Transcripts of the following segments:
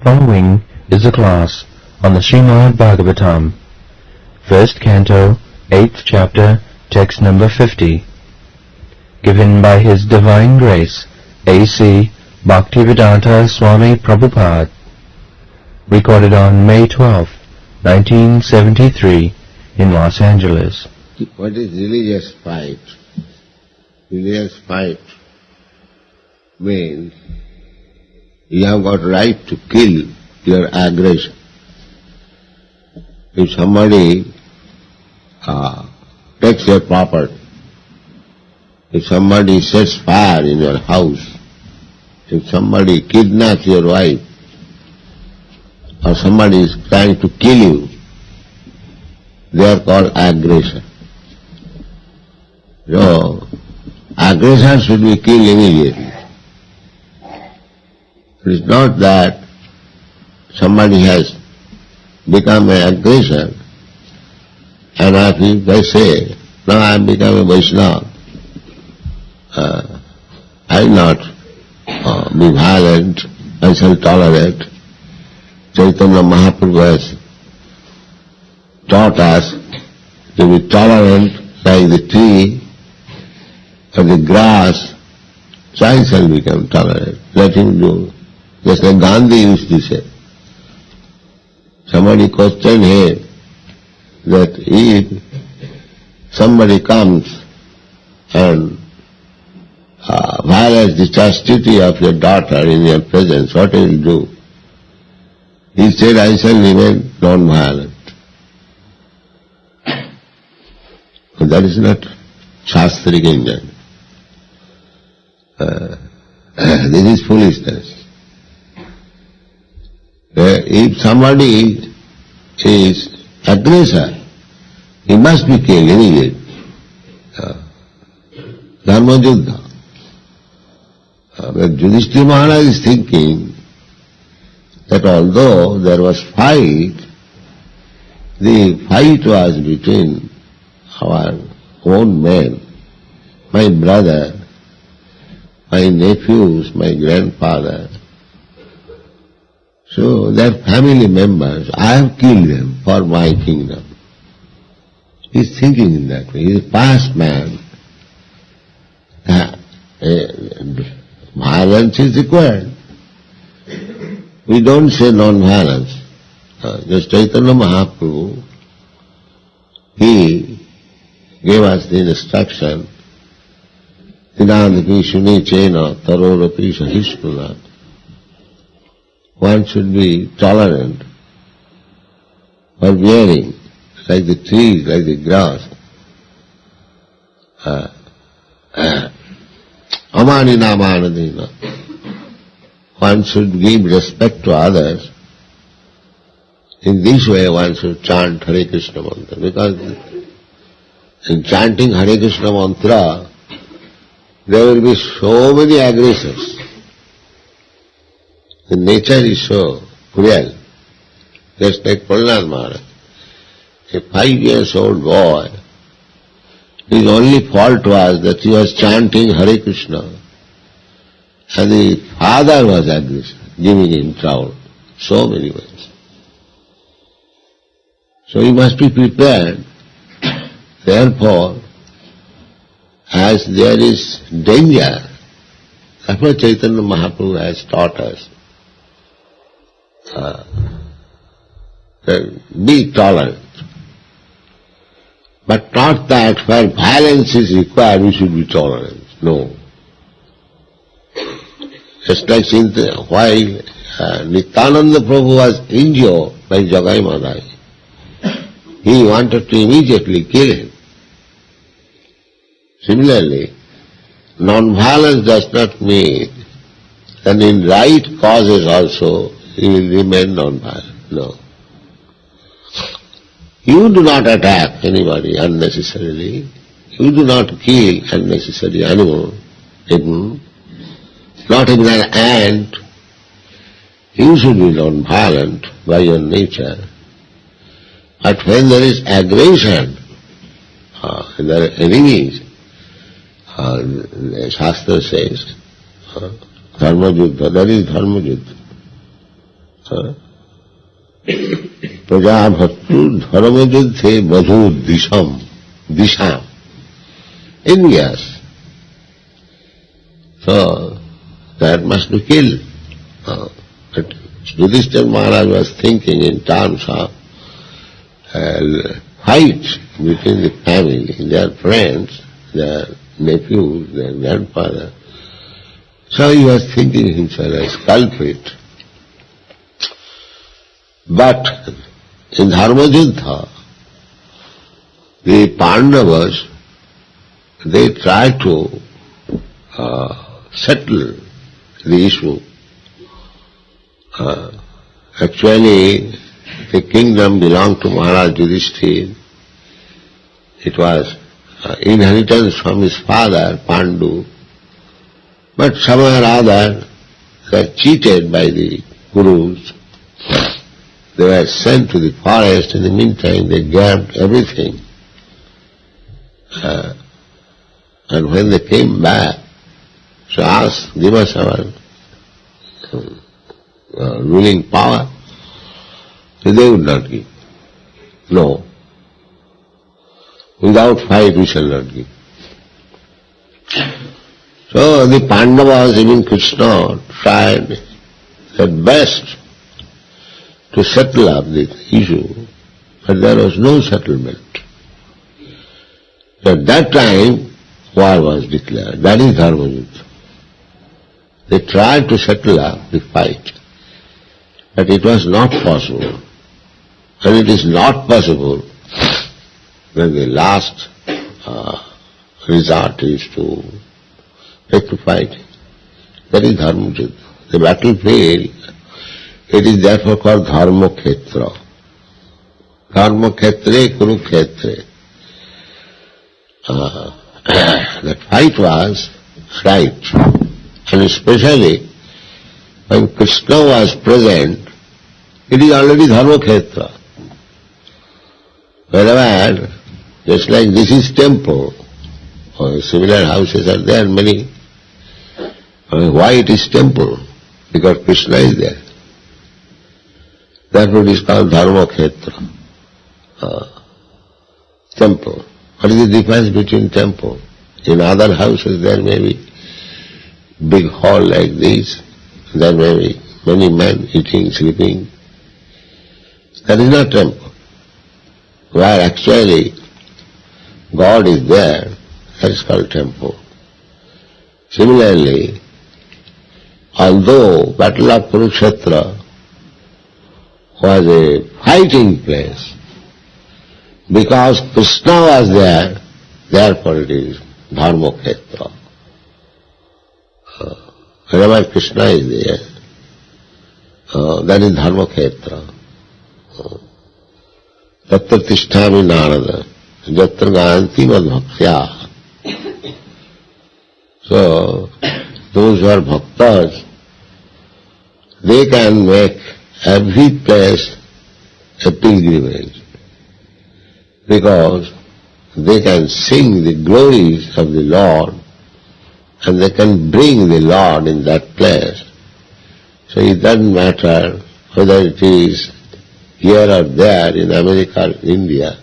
following is a class on the Srimad Bhagavatam, 1st Canto, 8th Chapter, Text number 50, given by His Divine Grace, A.C. Bhaktivedanta Swami Prabhupada, recorded on May 12, 1973, in Los Angeles. What is religious fight? Religious fight means you have got right to kill your aggression. If somebody takes your property, if somebody sets fire in your house, if somebody kidnaps your wife, or somebody is trying to kill you, they are called aggression. So, aggression should be killed immediately. It is not that somebody has become an aggressor, and if they say, now I have become a Vaishnava, I will not be violent, I shall tolerate. Chaitanya Mahaprabhu has taught us to be tolerant like the tree or the grass, so I shall become tolerant. Let him do. Just like Gandhi used to say. Somebody questioned him that if somebody comes and violates the chastity of your daughter in your presence, what will you do? He said, I shall remain non-violent. But that is not Shastric injunction. This is foolishness. If somebody is aggressor, he must be killed immediately. Dharma Juddha. But Yudhishthira Maharaj is thinking that although there was fight, the fight was between our own men, my brother, my nephews, my grandfather. So they are family members. I have killed them for my kingdom. He is thinking in that way. He is a past man. Violence is required. We don't say non-violence. Just Chaitanya Mahaprabhu, he gave us the instruction, Tinadapi Shuni Chena Tarorapi Sahishnuna. One should be tolerant, forbearing, like the trees, like the grass. Amanina manadina. One should give respect to others. In this way one should chant Hare Krishna mantra, because in chanting Hare Krishna mantra there will be so many aggressors. The nature is so cruel. Just like Prahlad Maharaj, a 5-year-old boy, his only fault was that he was chanting Hare Krishna and the father was aggressive, giving him trouble, so many ways. So he must be prepared. Therefore, as there is danger, that's what Chaitanya Mahaprabhu has taught us. Be tolerant. But not that where violence is required we should be tolerant. No. Just like while Nityananda Prabhu was injured by Jagai Madai, he wanted to immediately kill him. Similarly, non-violence does not mean that in right causes also he will remain non-violent. No. You do not attack anybody unnecessarily. You do not kill unnecessary animal, not even an ant. You should be non-violent by your nature. But when there is aggression, there are enemies, the Shastra says, Dharma Juddha, that is Dharma Juddha. Prajabhattu dharmajuddhe badhu disham. Envious. So, that must be killed. But Yudhishthira Maharaj was thinking in terms of fight between the family, their friends, their nephews, their grandfather. So he was thinking himself as culprit. But in Dharmajuddha, the Pandavas, they tried to settle the issue. Actually, the kingdom belonged to Maharaj Yudhishthira. It was inheritance from his father, Pandu. But somehow or other, they were cheated by the gurus. They were sent to the forest. In the meantime, they grabbed everything. And when they came back, so asked, give us our ruling power. So they would not give. No. Without fight we shall not give. So the Pandavas, even Krishna, tried their best to settle up this issue, but there was no settlement. At that time, war was declared. That is Dharmajuddha. They tried to settle up the fight, but it was not possible. And it is not possible when the last resort is to take to fight. That is Dharmajuddha. The battlefield, it is therefore called Dharmakhetra. Dharmakhetre Kurukhetre. That fight was right. And especially when Krishna was present, it is already Dharmakhetra. Wherever, just like this is temple, or similar houses are there, many. Why it is temple? Because Krishna is there. Therefore it is called Dharmakhetra. Temple. What is the difference between temple? In other houses there may be big hall like this, there may be many men eating, sleeping. That is not temple. Where actually God is there, that is called temple. Similarly, although Battle of Kurukshetra was a fighting place, because Krishna was there, therefore it is Dharmakhetra. Wherever Krishna is there, that is Dharmakhetra. Tatra tisthami narada, jatra gayanti madbhaktya. So, those who are bhaktas, they can make every place a pilgrimage, because they can sing the glories of the Lord and they can bring the Lord in that place. So it doesn't matter whether it is here or there in America or India.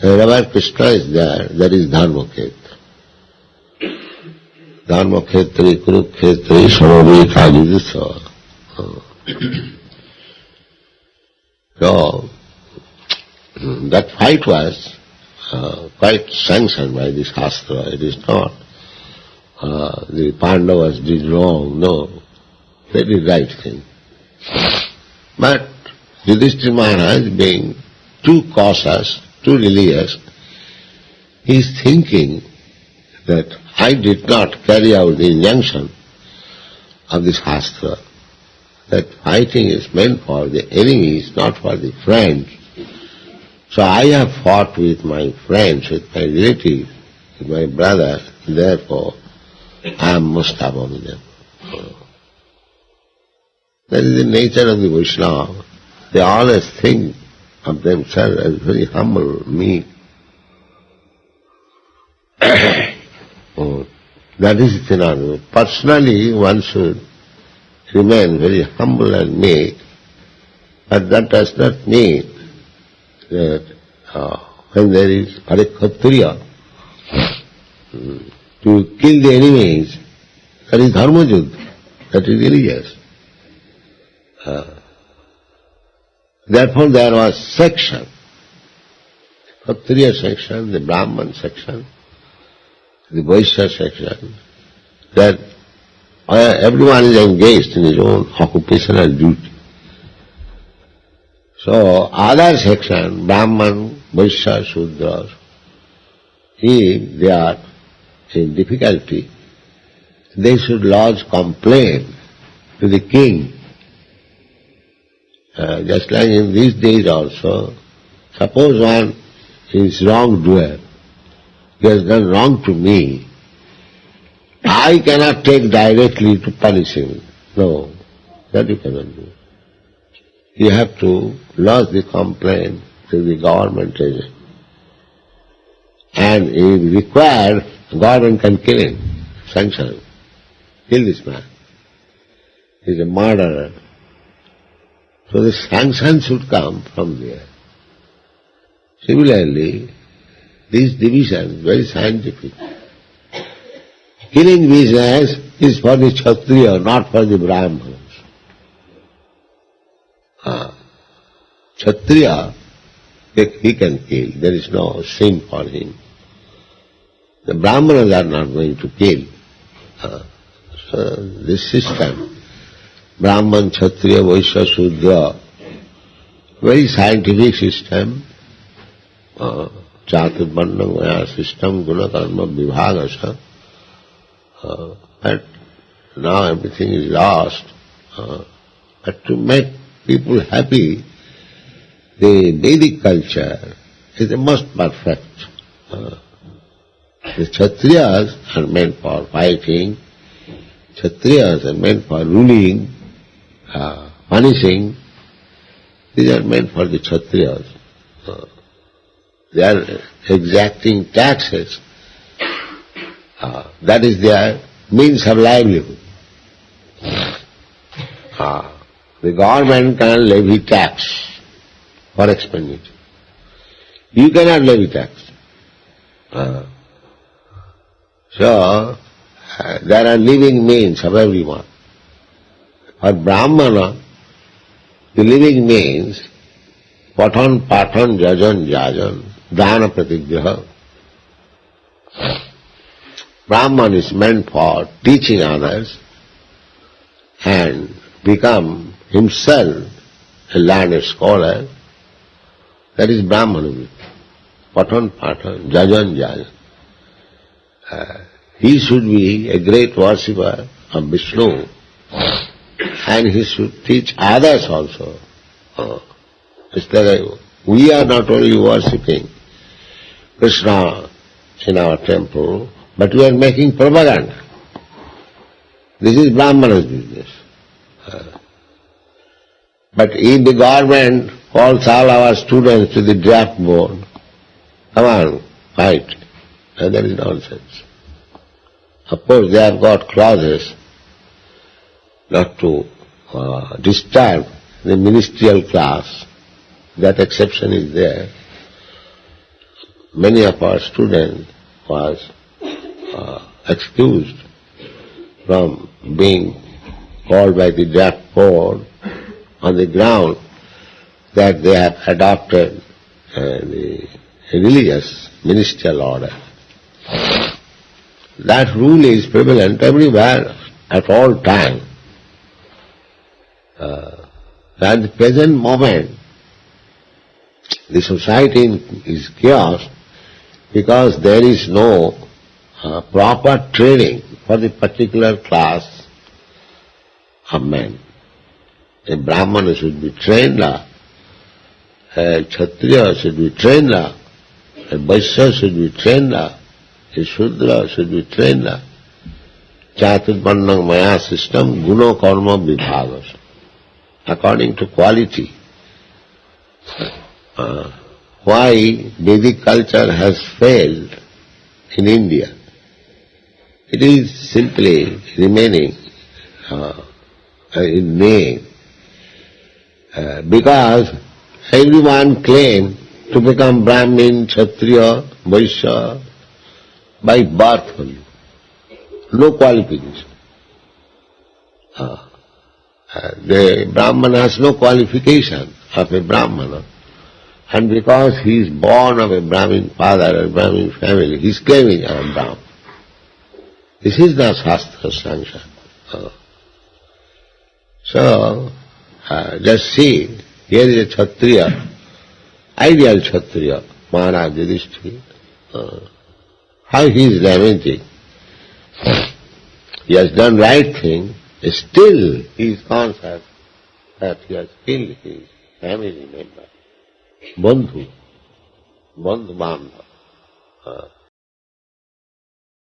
Wherever Krishna is there, that is Dharmakhetra. Dharmakhetri Kurukhetri Samaveta Yudhishthira. So, that fight was quite sanctioned by the Shastra. It is not the Pandavas did wrong, no. They did right thing. But Yudhishthira Maharaj, being too cautious, too religious, he is thinking that I did not carry out the injunction of the Shastra, that fighting is meant for the enemies, not for the friends. So I have fought with my friends, with my relatives, with my brother, therefore I am most among them. That is the nature of the Vaishnava. They always think of themselves as very humble, meek. That is the phenomenon. Personally, one should remain very humble and meek, But that does not mean that when there is Kshatriya, to kill the enemies, that is dharma yuddha, that is religious. Therefore there was section, Kshatriya section, the Brahman section, the Vaishya section, that everyone is engaged in his own occupational duty. So other section, Brahman, Vaishya, Shudras, if they are in difficulty, they should lodge complaint to the king. Just like in these days also, suppose one is wrongdoer, he has done wrong to me, I cannot take directly to punish him. No, that you cannot do. You have to lodge the complaint to the government agent. And if required, government can kill him, sanction him. Kill this man. He is a murderer. So the sanction should come from there. Similarly, this division is very scientific. Killing business is for the Kshatriya, not for the Brahmanas. Kshatriya, he can kill, there is no sin for him. The Brahmanas are not going to kill. So this system, Brahman, Kshatriya, Vaishya, Shudra, very scientific system, Chaturvarnamaya system, Guna Karma Vibhagasa, but now everything is lost. But to make people happy, the Vedic culture is the most perfect. The Kshatriyas are meant for fighting, Kshatriyas are meant for ruling, punishing. These are meant for the Kshatriyas. They are exacting taxes. That is their means of livelihood. The government can levy tax for expenditure. You cannot levy tax. So, there are living means of everyone. For Brahmana, the living means Pathan, Pathan, Jajan, Jajan, Dana Pratigraha. Brahman is meant for teaching others and become himself a learned scholar. That is Brahmana. Pathan, Pathan, Jajan, Jajan. He should be a great worshipper of Vishnu and he should teach others also. It's like we are not only worshipping Krishna in our temple, but we are making propaganda. This is Brahmana's business. But if the government calls all our students to the draft board, come on, fight, and that is nonsense. Of course, they have got clauses not to disturb the ministerial class. That exception is there. Many of our students was excused from being called by the draft board on the ground that they have adopted the religious ministerial order. That rule is prevalent everywhere at all times. At the present moment, the society is chaos because there is no proper training for the particular class of men. A Brahmana should be trained, a Kshatriya should be trained, a Vaishya should be trained, a Shudra should be trained. Chaturvarnam Maya system, Guna Karma Vibhagas, according to quality. Why Vedic culture has failed in India? It is simply remaining in name. Because everyone claims to become Brahmin, Kshatriya, Vaishya by birth only. No qualification. The Brahman has no qualification of a Brahmana. And because he is born of a Brahmin father or Brahmin family, he is claiming I am Brahman. This is the Shastra sanction. So, just see, here is a Kshatriya, ideal Kshatriya, Maharaj Yudhishthira. How he is damaging. He has done right thing, still he is conscious that he has killed his family member, Bandhu Bandha.